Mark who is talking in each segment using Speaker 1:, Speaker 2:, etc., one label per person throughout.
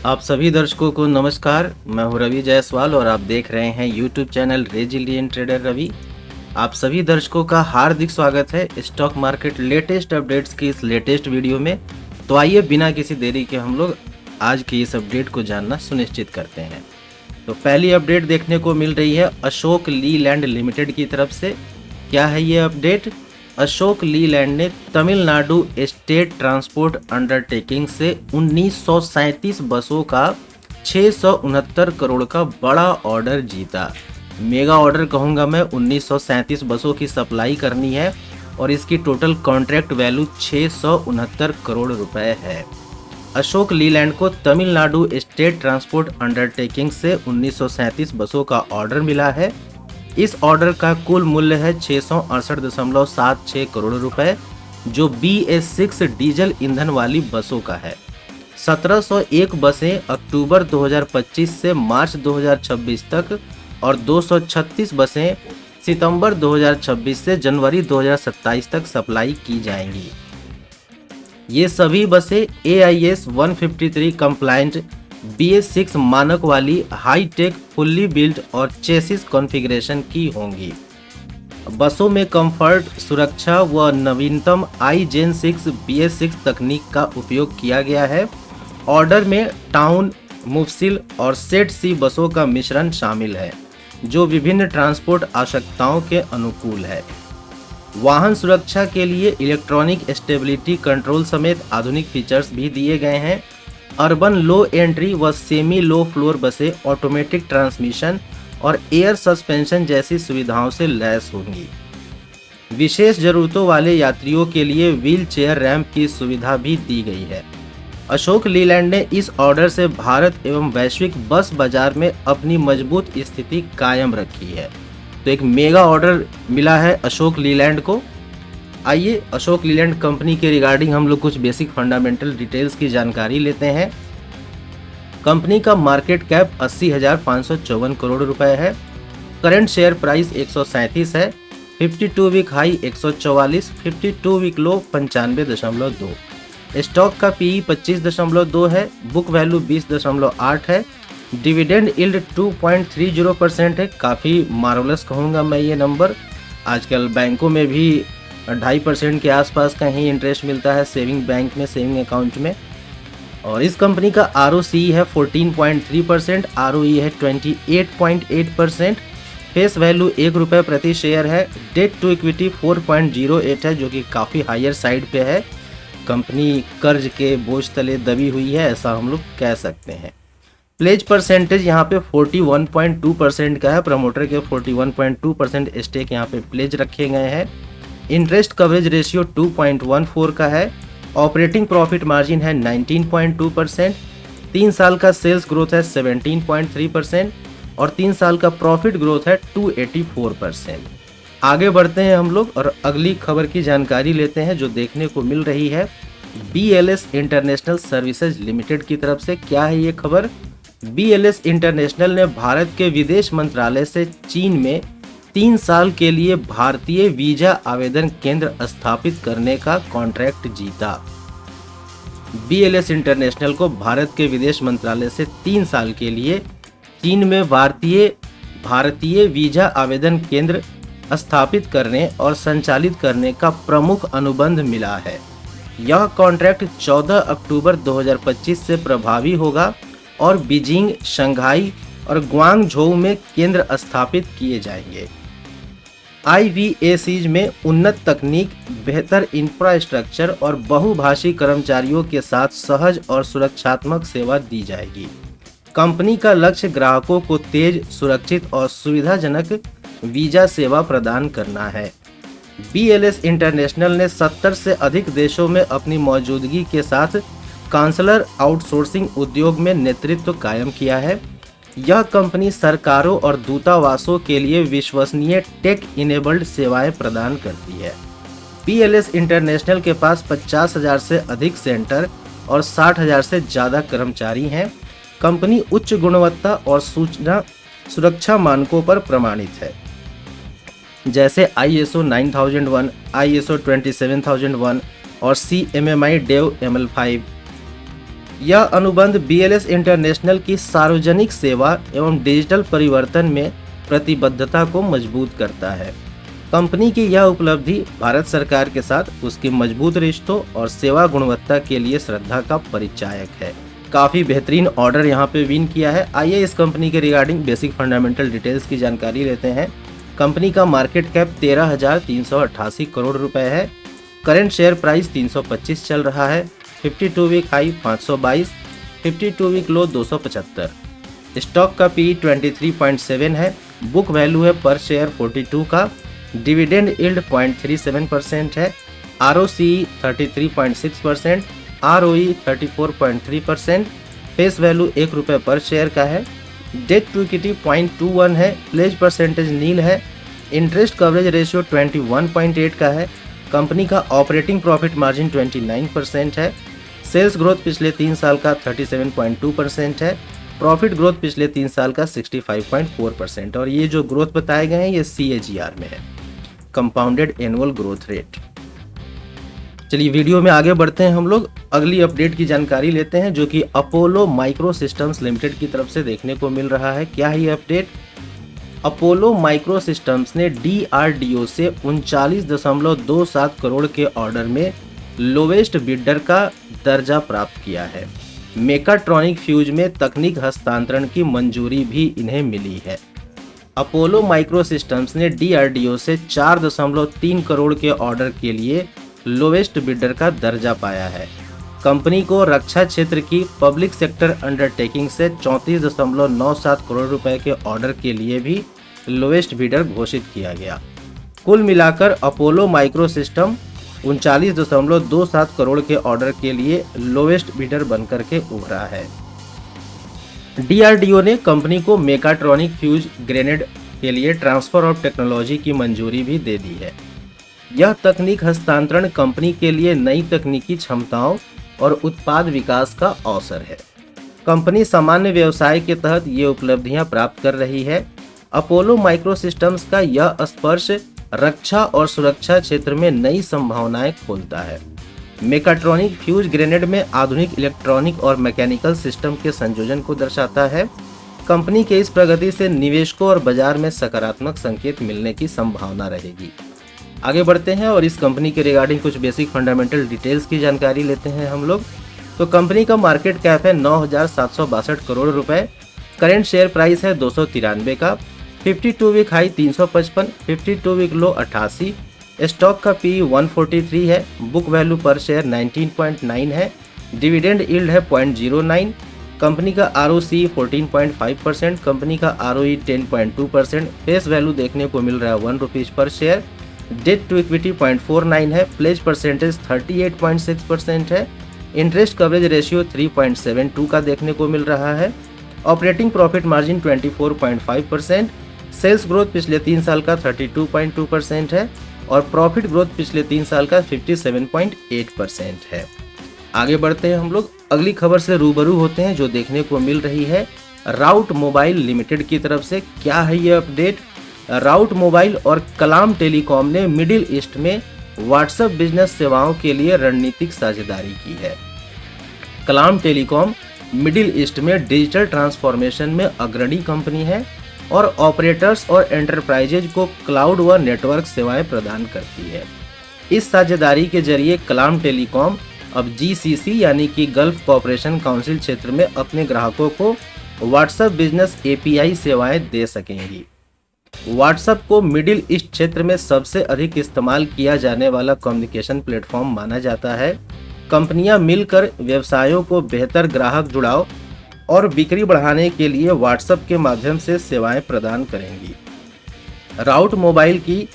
Speaker 1: आप सभी दर्शकों को नमस्कार। मैं हूं रवि जायसवाल और आप देख रहे हैं YouTube channel Resilient Trader Ravi. आप सभी दर्शकों का हार्दिक स्वागत है स्टॉक मार्केट लेटेस्ट अपडेट्स की इस लेटेस्ट वीडियो में। तो आइए बिना किसी देरी के हम लोग आज की इस अपडेट को जानना सुनिश्चित करते हैं। तो पहली अपडेट देखने को मिल रही है अशोक लीलैंड लिमिटेड की तरफ से। क्या है ये अपडेट? अशोक लीलैंड ने तमिलनाडु स्टेट ट्रांसपोर्ट अंडरटेकिंग से 1937 बसों का 669 करोड़ का बड़ा ऑर्डर जीता। मेगा ऑर्डर कहूँगा मैं। 1937 बसों की सप्लाई करनी है और इसकी टोटल कॉन्ट्रैक्ट वैल्यू 669 करोड़ रुपए है। अशोक लीलैंड को तमिलनाडु स्टेट ट्रांसपोर्ट अंडरटेकिंग से 1937 बसों का ऑर्डर मिला है। इस ऑर्डर का कुल मूल्य है 668.76 करोड़ रुपए, जो BS6 डीजल ईंधन वाली बसों का है। 1701 बसें अक्टूबर 2025 से मार्च 2026 तक और 236 बसें सितंबर 2026 से जनवरी 2027 तक सप्लाई की जाएंगी। ये सभी बसें AIS 153 कंप्लायंट BS6 मानक वाली हाई टेक फुल्ली बिल्ट और चेसिस कॉन्फ़िगरेशन की होंगी। बसों में कंफर्ट, सुरक्षा व नवीनतम iGen 6 BS6 तकनीक का उपयोग किया गया है। ऑर्डर में टाउन, मुफसिल और सेट सी बसों का मिश्रण शामिल है, जो विभिन्न ट्रांसपोर्ट आवश्यकताओं के अनुकूल है। वाहन सुरक्षा के लिए इलेक्ट्रॉनिक स्टेबिलिटी कंट्रोल समेत आधुनिक फीचर्स भी दिए गए हैं। अर्बन लो एंट्री व सेमी लो फ्लोर बसें ऑटोमेटिक ट्रांसमिशन और एयर सस्पेंशन जैसी सुविधाओं से लैस होंगी। विशेष जरूरतों वाले यात्रियों के लिए व्हील चेयर रैंप की सुविधा भी दी गई है। अशोक लीलैंड ने इस ऑर्डर से भारत एवं वैश्विक बस बाजार में अपनी मजबूत स्थिति कायम रखी है। तो एक मेगा ऑर्डर मिला है अशोक लीलैंड को। आइए अशोक लीलैंड कंपनी के रिगार्डिंग हम लोग कुछ बेसिक फंडामेंटल डिटेल्स की जानकारी लेते हैं। कंपनी का मार्केट कैप 80,554 करोड़ रुपए है। करंट शेयर प्राइस 137 है। 52 week high 144, 52 week low 95.2। Stock का PE 25.2 है। बुक वैल्यू 20.8 है। डिविडेंड यील्ड 2.30% है। काफ़ी मार्वलस कहूँगा मैं ये नंबर। आजकल बैंकों में भी 2.5% के आसपास का ही इंटरेस्ट मिलता है सेविंग बैंक में, सेविंग अकाउंट में। और इस कंपनी का ROCE है 14.3%, ROE है 28.8%। फेस वैल्यू ₹1 प्रति शेयर है। डेट टू इक्विटी 4.08 है, जो कि काफ़ी हायर साइड पे है। कंपनी कर्ज के बोझ तले दबी हुई है, ऐसा हम लोग कह सकते हैं। प्लेज परसेंटेज यहाँ पे 41.2% का है। प्रमोटर के 41.2% स्टेक यहाँ पे प्लेज रखे गए हैं। इंटरेस्ट कवरेज रेशियो 2.14 का है। ऑपरेटिंग प्रॉफिट मार्जिन है 19.2%। 3 साल का सेल्स ग्रोथ है 17.3% और 3 साल का प्रॉफिट ग्रोथ है 284%। आगे बढ़ते हैं हम लोग और अगली खबर की जानकारी लेते हैं, जो देखने को मिल रही है BLS इंटरनेशनल सर्विसेज लिमिटेड की तरफ से। क्या है ये खबर? BLS इंटरनेशनल ने भारत के विदेश मंत्रालय से चीन में 3 साल के लिए भारतीय वीजा आवेदन केंद्र स्थापित करने का कॉन्ट्रैक्ट जीता। BLS इंटरनेशनल को भारत के विदेश मंत्रालय से 3 साल के लिए चीन में भारतीय वीजा आवेदन केंद्र स्थापित करने और संचालित करने का प्रमुख अनुबंध मिला है। यह कॉन्ट्रैक्ट 14 अक्टूबर 2025 से प्रभावी होगा और बीजिंग, शंघाई और ग्वांगझोउ में केंद्र स्थापित किए जाएंगे। IVACs में उन्नत तकनीक, बेहतर इंफ्रास्ट्रक्चर और बहुभाषी कर्मचारियों के साथ सहज और सुरक्षात्मक सेवा दी जाएगी। कंपनी का लक्ष्य ग्राहकों को तेज, सुरक्षित और सुविधाजनक वीजा सेवा प्रदान करना है। BLS इंटरनेशनल ने 70 से अधिक देशों में अपनी मौजूदगी के साथ काउंसलर आउटसोर्सिंग उद्योग में नेतृत्व कायम किया है। यह कंपनी सरकारों और दूतावासों के लिए विश्वसनीय टेक इनेबल्ड सेवाएं प्रदान करती है। BLS इंटरनेशनल के पास 50,000 से अधिक सेंटर और 60,000 से ज़्यादा कर्मचारी हैं। कंपनी उच्च गुणवत्ता और सूचना सुरक्षा मानकों पर प्रमाणित है, जैसे ISO 9001, ISO 27001 और CMMI DEV ML5। यह अनुबंध BLS इंटरनेशनल की सार्वजनिक सेवा एवं डिजिटल परिवर्तन में प्रतिबद्धता को मजबूत करता है। कंपनी की यह उपलब्धि भारत सरकार के साथ उसके मजबूत रिश्तों और सेवा गुणवत्ता के लिए श्रद्धा का परिचायक है। काफ़ी बेहतरीन ऑर्डर यहाँ पे विन किया है। आइए इस कंपनी के रिगार्डिंग बेसिक फंडामेंटल डिटेल्स की जानकारी लेते हैं। कंपनी का मार्केट कैप 13,388 करोड़ रुपए है। करंट शेयर प्राइस 325 चल रहा है। 52 week high 522, 52 week low 275। Stock का PE 23.7 है। बुक वैल्यू है पर शेयर 42 का। डिविडेंड यील्ड 0.37% है। ROCE 33.6%, ROE 34.3%। फेस वैल्यू 1 रुपये पर शेयर का है। डेट टू इक्विटी 0.21 है। प्लेज परसेंटेज नील है। इंटरेस्ट कवरेज रेशियो 21.8 का है। कंपनी का ऑपरेटिंग प्रॉफिट मार्जिन 29% है। सेल्स ग्रोथ पिछले 3 साल का 37.2% है। प्रॉफिट ग्रोथ पिछले 3 साल का 65.4%। और ये जो ग्रोथ बताए गए हैं ये CAGR में है, कंपाउंडेड एनुअल ग्रोथ रेट। चलिए वीडियो में आगे बढ़ते हैं। हम लोग अगली अपडेट की जानकारी लेते हैं जो कि अपोलो माइक्रो सिस्टम्स लिमिटेड की तरफ से देखने को मिल रहा है। क्या है ये अपडेट? अपोलो माइक्रो सिस्टम्स ने DRDO से 39.27 करोड़ के ऑर्डर में लोवेस्ट बिडर का दर्जा प्राप्त किया है। मेकाट्रॉनिक फ्यूज में तकनीक हस्तांतरण की मंजूरी भी इन्हें मिली है। अपोलो माइक्रो सिस्टम्स ने DRDO से 4.3 करोड़ के ऑर्डर के लिए लोवेस्ट बिडर का दर्जा पाया है। कंपनी को रक्षा क्षेत्र की पब्लिक सेक्टर अंडरटेकिंग से 34.97 करोड़ रुपए के ऑर्डर के लिए भी लोवेस्ट बिडर घोषित किया गया। कुल मिलाकर अपोलो माइक्रो सिस्टम 39.27 करोड़ के ऑर्डर के लिए लोवेस्ट बिडर बनकर के उभरा है। DRDO ने कंपनी को मेकाट्रॉनिक फ्यूज ग्रेनेड के लिए ट्रांसफर ऑफ टेक्नोलॉजी की मंजूरी भी दे दी है। यह तकनीक हस्तांतरण कंपनी के लिए नई तकनीकी क्षमताओं और उत्पाद विकास का अवसर है। कंपनी सामान्य व्यवसाय के तहत ये उपलब्धियां प्राप्त कर रही है। अपोलो माइक्रो सिस्टम्स का यह स्पर्श रक्षा और सुरक्षा क्षेत्र में नई संभावनाएं खोलता है। मेकाट्रॉनिक फ्यूज ग्रेनेड में आधुनिक इलेक्ट्रॉनिक और मैकेनिकल सिस्टम के संयोजन को दर्शाता है। कंपनी के इस प्रगति से निवेशकों और बाजार में सकारात्मक संकेत मिलने की संभावना रहेगी। आगे बढ़ते हैं और इस कंपनी के रिगार्डिंग कुछ बेसिक फंडामेंटल डिटेल्स की जानकारी लेते हैं हम लोग। तो कंपनी का मार्केट कैप है 9,762 करोड़ रुपए। करेंट शेयर प्राइस है 293 का। 52 week high 355, 52 week low 88। Stock का PE 143 है। बुक वैल्यू पर शेयर 19.9 है। डिविडेंड यील्ड है 0.09। कंपनी का ROCE 14.5%, कंपनी का ROE 10.2%। फेस वैल्यू देखने को मिल रहा है 1 rupees per share. Debt to equity 0.49 है। प्लेज परसेंटेज 38.6% है। इंटरेस्ट कवरेज रेशियो 3.72 का देखने को मिल रहा है। Operating profit margin 24.5%। Sales growth पिछले 3 साल का 32.2% है और प्रॉफिट ग्रोथ पिछले 3 साल का 57.8% है। आगे बढ़ते हैं हम लोग अगली खबर से रूबरू होते हैं जो देखने को मिल रही है राउट मोबाइल लिमिटेड की तरफ से। क्या है ये अपडेट? राउट मोबाइल और कलाम टेलीकॉम ने मिडिल ईस्ट में व्हाट्सएप बिजनेस सेवाओं के लिए रणनीतिक साझेदारी की है। कलाम टेलीकॉम मिडिल ईस्ट में डिजिटल ट्रांसफॉर्मेशन में अग्रणी कंपनी है और ऑपरेटर्स और एंटरप्राइजेज को क्लाउड व नेटवर्क सेवाएं प्रदान करती है। इस साझेदारी के जरिए कलाम टेलीकॉम अब GCC यानी कि गल्फ कॉपरेशन काउंसिल क्षेत्र में अपने ग्राहकों को व्हाट्सएप बिजनेस API सेवाएं दे सकेंगी। व्हाट्सएप को मिडिल ईस्ट क्षेत्र में सबसे अधिक इस्तेमाल किया जाने वाला कम्युनिकेशन प्लेटफॉर्म माना जाता है। कंपनियां मिलकर व्यवसायों को बेहतर ग्राहक जुड़ाव और बिक्री बढ़ाने के लिए व्हाट्सएप के माध्यम से सेवाएं प्रदान करेंगी। राउट मोबाइल की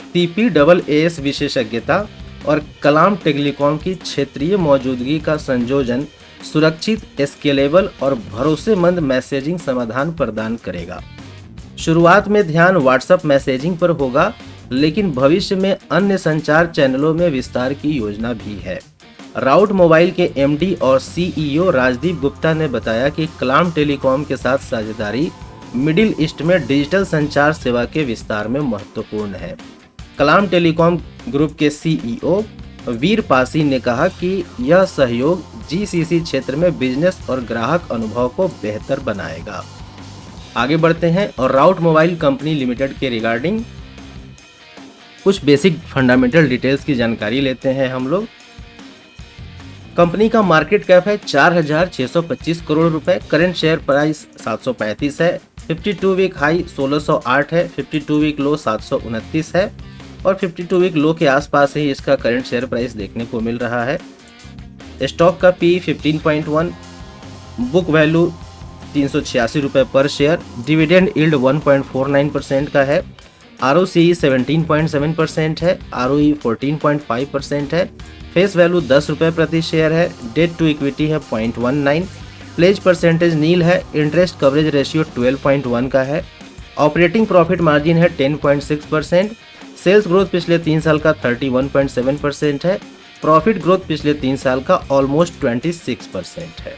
Speaker 1: CPaaS विशेषज्ञता और कलाम टेलीकॉम की क्षेत्रीय मौजूदगी का संयोजन सुरक्षित, स्केलेबल और भरोसेमंद मैसेजिंग समाधान प्रदान करेगा। शुरुआत में ध्यान व्हाट्सएप मैसेजिंग पर होगा, लेकिन भविष्य में अन्य संचार चैनलों में विस्तार की योजना भी है। राउट मोबाइल के MD और CEO राजदीप गुप्ता ने बताया कि कलाम टेलीकॉम के साथ साझेदारी मिडिल ईस्ट में डिजिटल संचार सेवा के विस्तार में महत्वपूर्ण है। कलाम टेलीकॉम ग्रुप के CEO वीर पासी ने कहा कि यह सहयोग जीसीसी क्षेत्र में बिजनेस और ग्राहक अनुभव को बेहतर बनाएगा। आगे बढ़ते हैं और राउट मोबाइल कंपनी लिमिटेड के रिगार्डिंग कुछ बेसिक फंडामेंटल डिटेल्स की जानकारी लेते हैं हम लोग। कंपनी का मार्केट कैप है 4,625 करोड़ रुपए, करंट शेयर प्राइस 735 है, 52 वीक हाई 1608 है, 52 वीक लो 729 है और 52 वीक लो के आसपास ही इसका करंट शेयर प्राइस देखने को मिल रहा है। स्टॉक का पी 15.1, बुक वैल्यू 386 रुपये पर शेयर, डिविडेंड यील्ड 1.49% का है, ROCE 17.7% है, ROE 14.5% है, फेस वैल्यू 10 रुपये प्रति शेयर है, डेट टू इक्विटी है 0.19, प्लेज परसेंटेज नील है, इंटरेस्ट कवरेज रेशियो 12.1 का है, ऑपरेटिंग प्रॉफिट मार्जिन है 10.6%, सेल्स ग्रोथ पिछले 3 साल का 31.7% है, प्रॉफिट ग्रोथ पिछले 3 साल का ऑलमोस्ट 26% है।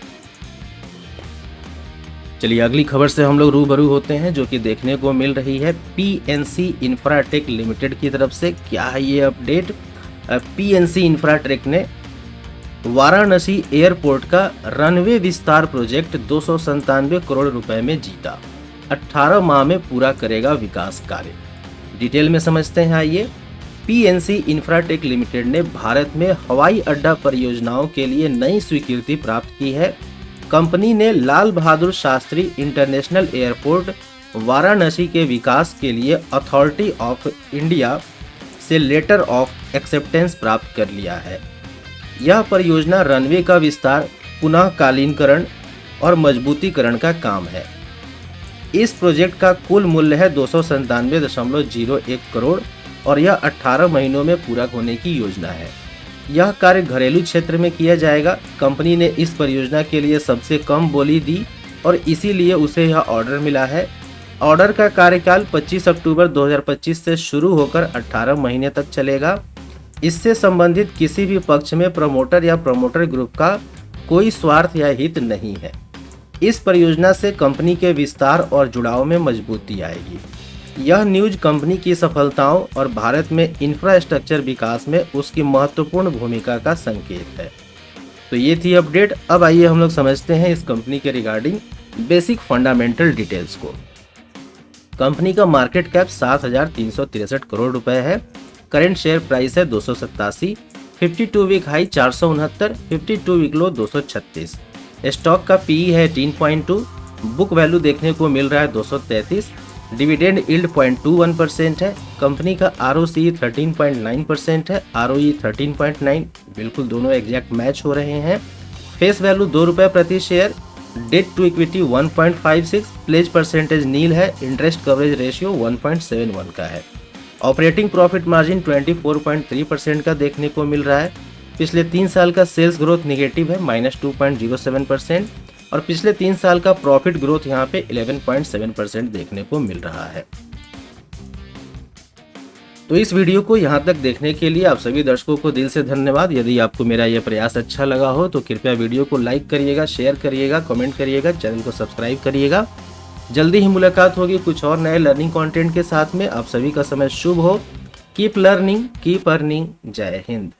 Speaker 1: चलिए अगली खबर से हम लोग रूबरू होते हैं जो कि देखने को मिल रही है PNC इंफ्राटेक लिमिटेड की तरफ से। क्या है ये अपडेट? PNC इंफ्राटेक ने वाराणसी एयरपोर्ट का रनवे विस्तार प्रोजेक्ट 297 करोड़ रुपए में जीता, 18 माह में पूरा करेगा विकास कार्य। डिटेल में समझते हैं आइए। PNC इंफ्राटेक लिमिटेड ने भारत में हवाई अड्डा परियोजनाओं के लिए नई स्वीकृति प्राप्त की है। कंपनी ने लाल बहादुर शास्त्री इंटरनेशनल एयरपोर्ट वाराणसी के विकास के लिए अथॉरिटी ऑफ इंडिया से लेटर ऑफ एक्सेप्टेंस प्राप्त कर लिया है। यह परियोजना रनवे का विस्तार, पुनः कालीनकरण और मजबूतीकरण का काम है। इस प्रोजेक्ट का कुल मूल्य है 297.01 करोड़ और यह 18 महीनों में पूरा होने की योजना है। यह कार्य घरेलू क्षेत्र में किया जाएगा। कंपनी ने इस परियोजना के लिए सबसे कम बोली दी और इसीलिए उसे यह ऑर्डर मिला है। ऑर्डर का कार्यकाल 25 अक्टूबर 2025 से शुरू होकर 18 महीने तक चलेगा। इससे संबंधित किसी भी पक्ष में प्रमोटर या प्रमोटर ग्रुप का कोई स्वार्थ या हित नहीं है। इस परियोजना से कंपनी के विस्तार और जुड़ाव में मजबूती आएगी। यह न्यूज कंपनी की सफलताओं और भारत में इंफ्रास्ट्रक्चर विकास में उसकी महत्वपूर्ण भूमिका का संकेत है। तो ये थी अपडेट। अब आइए हम लोग समझते हैं इस कंपनी के रिगार्डिंग बेसिक फंडामेंटल डिटेल्स को। कंपनी का मार्केट कैप 7,363 करोड़ रुपए है, करंट शेयर प्राइस है 287, 52 week high 469, 52 week low 236, stock का पीई है 18.2, बुक वैल्यू देखने को मिल रहा है 233, डिविडेंड यील्ड 0.21% है, कंपनी का ROCE 13.9% है, ROE 13.9, बिल्कुल दोनों एग्जैक्ट मैच हो रहे हैं। फेस वैल्यू 2 रुपये प्रति share, debt to equity 1.56, pledge percentage nil है, इंटरेस्ट कवरेज रेशियो 1.71 का है, ऑपरेटिंग प्रॉफिट मार्जिन 24.3% का देखने को मिल रहा है। पिछले 3 साल का सेल्स ग्रोथ निगेटिव है -2.07% और पिछले 3 साल का प्रॉफिट ग्रोथ यहाँ पे 11.7% देखने को मिल रहा है। तो इस वीडियो को यहाँ तक देखने के लिए आप सभी दर्शकों को दिल से धन्यवाद। यदि आपको मेरा यह प्रयास अच्छा लगा हो तो कृपया वीडियो को लाइक करिएगा, शेयर करिएगा, कमेंट करिएगा, चैनल को सब्सक्राइब करिएगा। जल्दी ही मुलाकात होगी कुछ और नए लर्निंग कंटेंट के साथ में। आप सभी का समय शुभ हो। Keep learning, keep earning. जय हिंद।